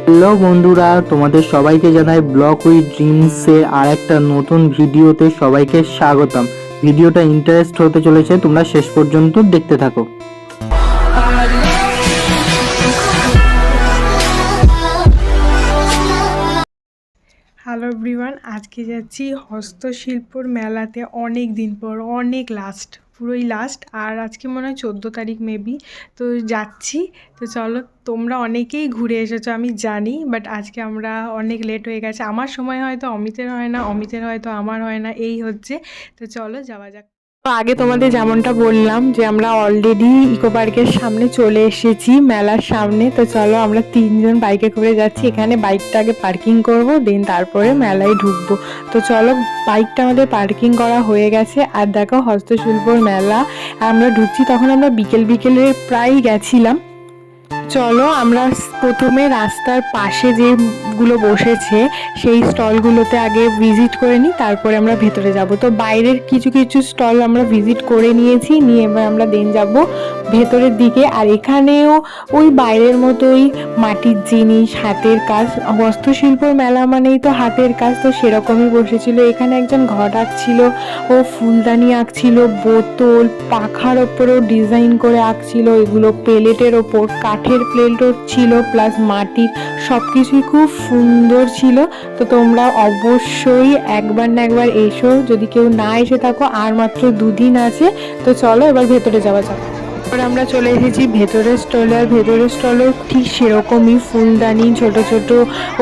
Hello বন্ধুরা, তোমাদের সবাইকে জানাই ব্লগ উইথ ড্রিমসের আর একটা নতুন ভিডিওতে সবাইকে স্বাগতম। ভিডিওটা ইন্টারেস্ট হতে চলেছে, তোমরা শেষ পর্যন্ত দেখতে থাকো। হ্যালো এভরিওয়ান, আজকে যাচ্ছি হস্তশিল্পর মেলাতে। অনেক দিন পর, অনেক পুরোই লাস্ট। আর আজকে মনে হয় 14 তারিখ মেবি। তো যাচ্ছি। তো চলো, তোমরা অনেকেই ঘুরে এসেছো আমি জানি, বাট আজকে আমরা অনেক লেট হয়ে গেছে। আমার সময় হয়তো অমিতের হয় না, অমিতের হয়তো আমার হয় না, এই হচ্ছে। তো চলো যাওয়া যাক। তো আগে তোমাদের যেমনটা বললাম যে আমরা অলরেডি ইকো পার্কের সামনে চলে এসেছি, মেলার সামনে। তো চলো, আমরা 3জন বাইকে করে যাচ্ছি। এখানে বাইকটা আগে পার্কিং করব, দেন তারপরে মেলায় ঢুকবো। তো চলো, বাইকটা আমাদের পার্কিং করা হয়ে গেছে। আর দেখো, হস্তশিল্পর মেলা আমরা ঢুকছি। তখন আমরা বিকেলে প্রায় গেছিলাম। চলো, আমরা প্রথমে রাস্তার পাশে যেগুলো বসেছে সেই স্টলগুলোতে আগে ভিজিট করে নিই, তারপরে আমরা ভেতরে যাব। তো বাইরের কিছু কিছু স্টল আমরা ভিজিট করে নিয়েছি, নিয়ে এবার আমরা দেন যাব ভেতরের দিকে। আর এখানেও ওই বাইরের মতোই মাটির জিনিস, হাতের কাজ। হস্তশিল্পর মেলা মানেই তো হাতের কাজ, তো সেরকমই বসেছিল। এখানে একজন ঘট আঁকছিল, ও ফুলদানি আঁকছিল, বোতল পাখার ওপরেও ডিজাইন করে আঁকছিল। এগুলো প্লেটের ওপর, কাঠের প্লেটও ছিল, প্লাস মাটির, সব কিছুই খুব সুন্দর ছিল। তো তোমরা অবশ্যই একবার না একবার এসো, যদি কেউ না এসে থাকো। আর মাত্র 2 দিন আছে। তো চলো এবার ভেতরে যাওয়া যাক। এবার আমরা চলে এসেছি ভেতরের স্টলে। আর ভেতরের স্টলও ঠিক সেরকমই, ফুলদানি, ছোট ছোট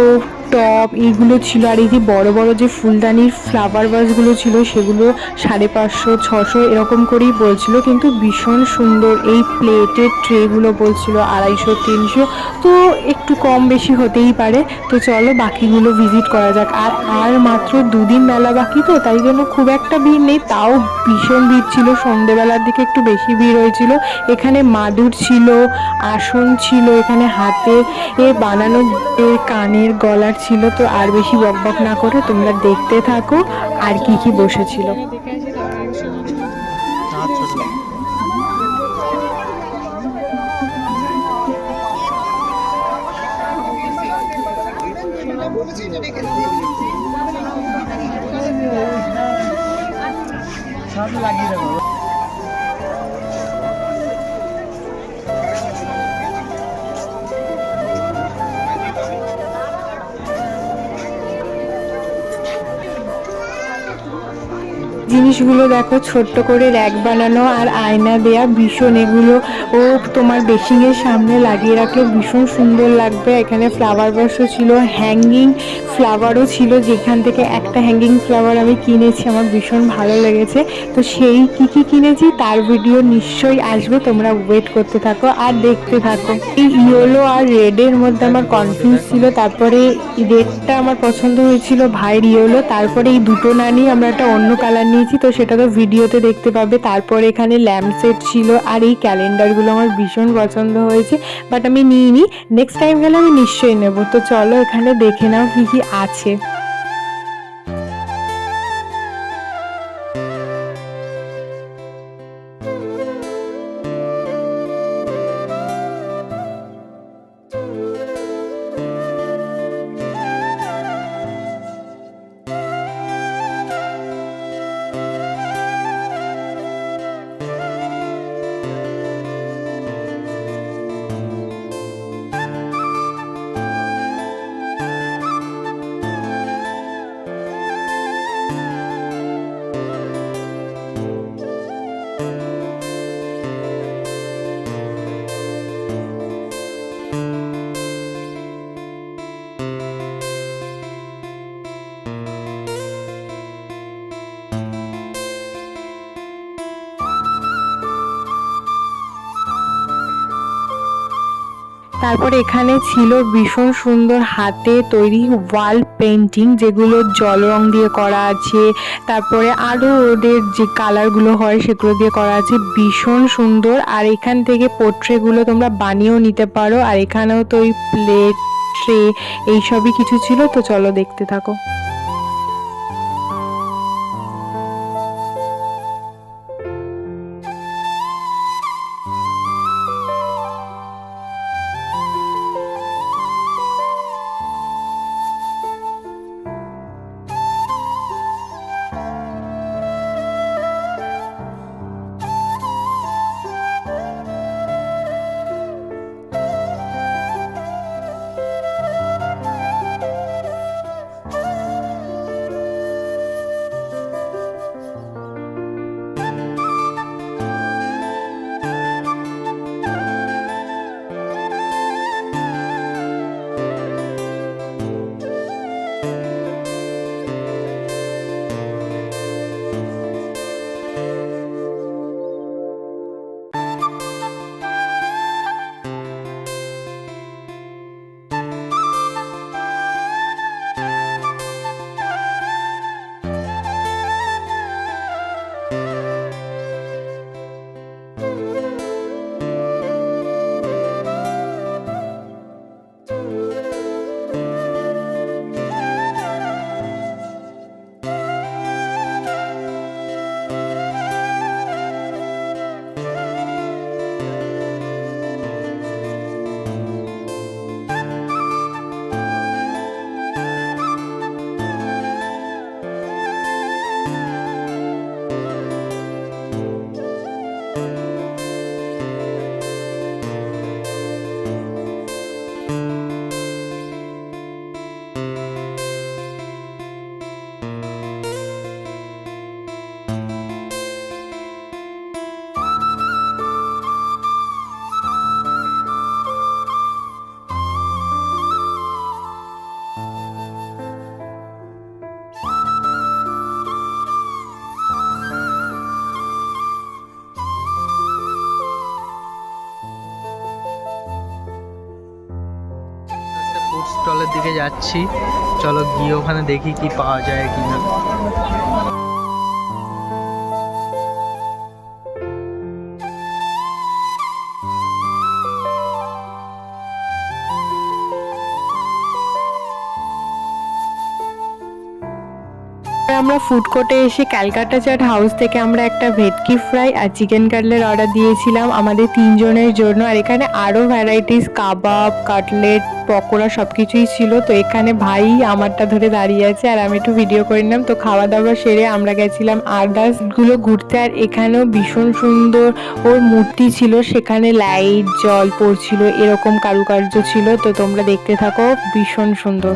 ও টপ এইগুলো ছিল। আর এই যে বড় বড় যে ফুলদানির ফ্লাওয়ার ভাসগুলো ছিল, সেগুলো 550, 600 এরকম করেই বলছিল, কিন্তু ভীষণ সুন্দর। এই প্লেটের ট্রেগুলো বলছিল 250, 300, তো একটু কম বেশি হতেই পারে। তো চলো বাকিগুলো ভিজিট করা যাক। আর মাত্র 2 দিন মেলা বাকি, তো তাই জন্য খুব একটা ভিড় নেই, তাও ভীষণ ভিড় ছিল। সন্ধেবেলার দিকে একটু বেশি ভিড় হয়েছিল। এখানে মাদুর ছিল, আসন ছিল, এখানে হাতে বানানো কানের গলার ছিল। তো আর বেশি বকবক না করে তোমরা দেখতে থাকো আর কি কি বসেছিল। লাগিয়ে দেবো। জিনিসগুলো দেখো, ছোট্ট করে র্যাক বানানো আর আয়না দেয়া, ভীষণ এগুলো ও তোমার বেসিংয়ের সামনে লাগিয়ে রাখলে ভীষণ সুন্দর লাগবে। এখানে ফ্লাওয়ার ভাসও ছিল, হ্যাঙ্গিং ফ্লাওয়ারও ছিল, যেখান থেকে একটা হ্যাঙ্গিং ফ্লাওয়ার আমি কিনেছি, আমার ভীষণ ভালো লেগেছে। তো সেই কি কিনেছি তার ভিডিও নিশ্চয়ই আসবে, তোমরা ওয়েট করতে থাকো আর দেখতে থাকো। এই ইয়েলো আর রেডের মধ্যে আমার কনফিউজ ছিল, তারপরে রেডটা আমার পছন্দ হয়েছিল, ভাইয়ের ইয়েলো। তারপরে এই দুটো না নিয়ে আমরা একটা অন্য কালার নিয়েছি, তো সেটা তো ভিডিওতে দেখতে পাবে। তারপরে এখানে ল্যাম্প সেট ছিল, আর এই ক্যালেন্ডারগুলো আমার ভীষণ পছন্দ হয়েছে, বাট আমি নিইনি। নেক্সট টাইম গেলে আমি নিশ্চয়ই নেব। তো চলো এখানে দেখে নাও কি কি আছে। তারপরে এখানে ছিল ভীষণ সুন্দর হাতে তৈরি ওয়াল পেন্টিং, যেগুলো জল রং দিয়ে করা আছে। তারপরে আরও ওদের যে কালারগুলো হয় সেগুলো দিয়ে করা আছে, ভীষণ সুন্দর। আর এখান থেকে পোর্ট্রেগুলো তোমরা বানিয়েও নিতে পারো। আর এখানেও তো ওই প্লেট, ট্রে এইসবই কিছু ছিল। তো চলো দেখতে থাকো। স্টলের দিকে যাচ্ছি, চলো গিয়ে ওখানে দেখি কি পাওয়া যায় কিনা। আমরা ফুড কোর্টে এসে ক্যালকাটা চাট হাউস থেকে আমরা একটা ভেটকি ফ্রাই আর চিকেন কাটলেট অর্ডার দিয়েছিলাম আমাদের 3 জনের জন্য। আর এখানে আরও ভ্যারাইটিস কাবাব, কাটলেট, পকোড়া সব কিছুই ছিল। তো এখানে ভাই আমারটা ধরে দাঁড়িয়ে আছে আর আমি একটু ভিডিও করে নিলাম। তো খাওয়া দাওয়া সেরে আমরা গেছিলাম আদার্সগুলো ঘুরতে। আর এখানেও ভীষণ সুন্দর ওর মূর্তি ছিল, সেখানে লাইট জল পড়ছিল, এরকম কারুকার্য ছিল। তো তোমরা দেখতে থাকো, ভীষণ সুন্দর।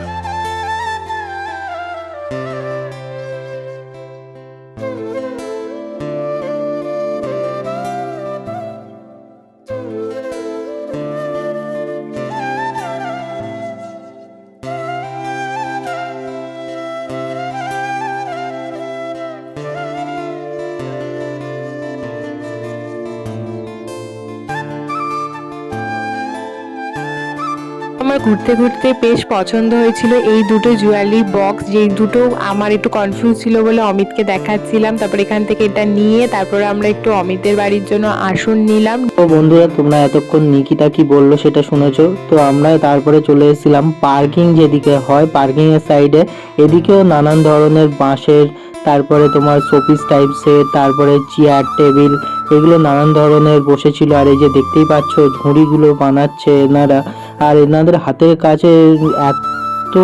আমার ঘুরতে ঘুরতে বেশ পছন্দ হয়েছিল এই দুটো জুয়েলারি বক্স, যেই দুটো আমার একটু কনফিউজ ছিল বলে অমিতকে দেখাচ্ছিলাম। তারপর এখান থেকে এটা নিয়ে তারপরে আমরা একটু অমিতের বাড়ির জন্য আসন নিলাম। তো বন্ধুরা, তোমরা এতক্ষণ নিকিতা কি বললো সেটা শুনেছো। তো আমরা তারপরে চলে এসেছিলাম পার্কিং যেদিকে হয়, পার্কিং এর সাইডে। এদিকেও নানান ধরনের বাঁশের, তারপরে তোমার শোপিস টাইপসের, তারপরে চেয়ার টেবিল, এগুলো নানান ধরনের বসেছিল। আর এই যে দেখতেই পাচ্ছ ঝুড়িগুলো বানাচ্ছে এনারা, আর এনাদের হাতের কাছে এত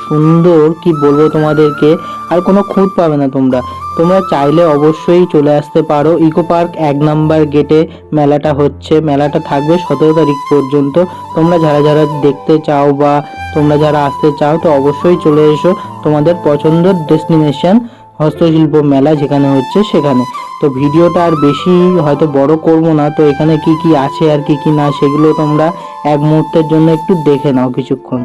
সুন্দর কি বলবো তোমাদেরকে, আর কোনো খুঁত পাবে না তোমরা। তোমরা চাইলে অবশ্যই চলে আসতে পারো। ইকো পার্ক 1 নাম্বার গেটে মেলাটা হচ্ছে, মেলাটা থাকবে 17 তারিখ পর্যন্ত। তোমরা যারা যারা দেখতে চাও বা তোমরা যারা আসতে চাও তো অবশ্যই চলে এসো তোমাদের পছন্দের ডেস্টিনেশন হস্তশিল্প মেলা যেখানে হচ্ছে সেখানে। তো ভিডিওটা আর বেশি হয়তো বড় করব না। তো এখানে কি কি আছে আর কি কি না সেগুলো তোমরা এক মুহূর্তের জন্য একটু দেখে নাও কিছুক্ষণ।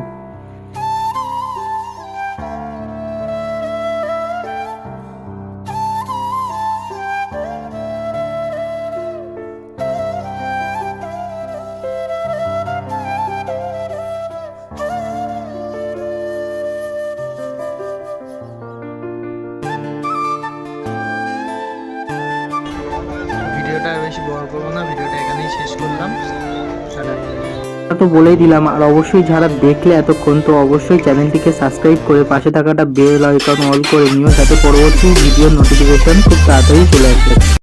ভিডিওটা বেশি বড় করবো না, ভিডিওটা এখানেই শেষ করলাম। তো বলেই দিলাম, আর অবশ্যই যারা দেখলে এতক্ষণ তো অবশ্যই চ্যানেলটিকে সাবস্ক্রাইব করে পাশে থাকাটা বেল আইকন অল করে নিও, যাতে পরবর্তী ভিডিওর নোটিফিকেশন খুব তাড়াতাড়ি চলে আসবে।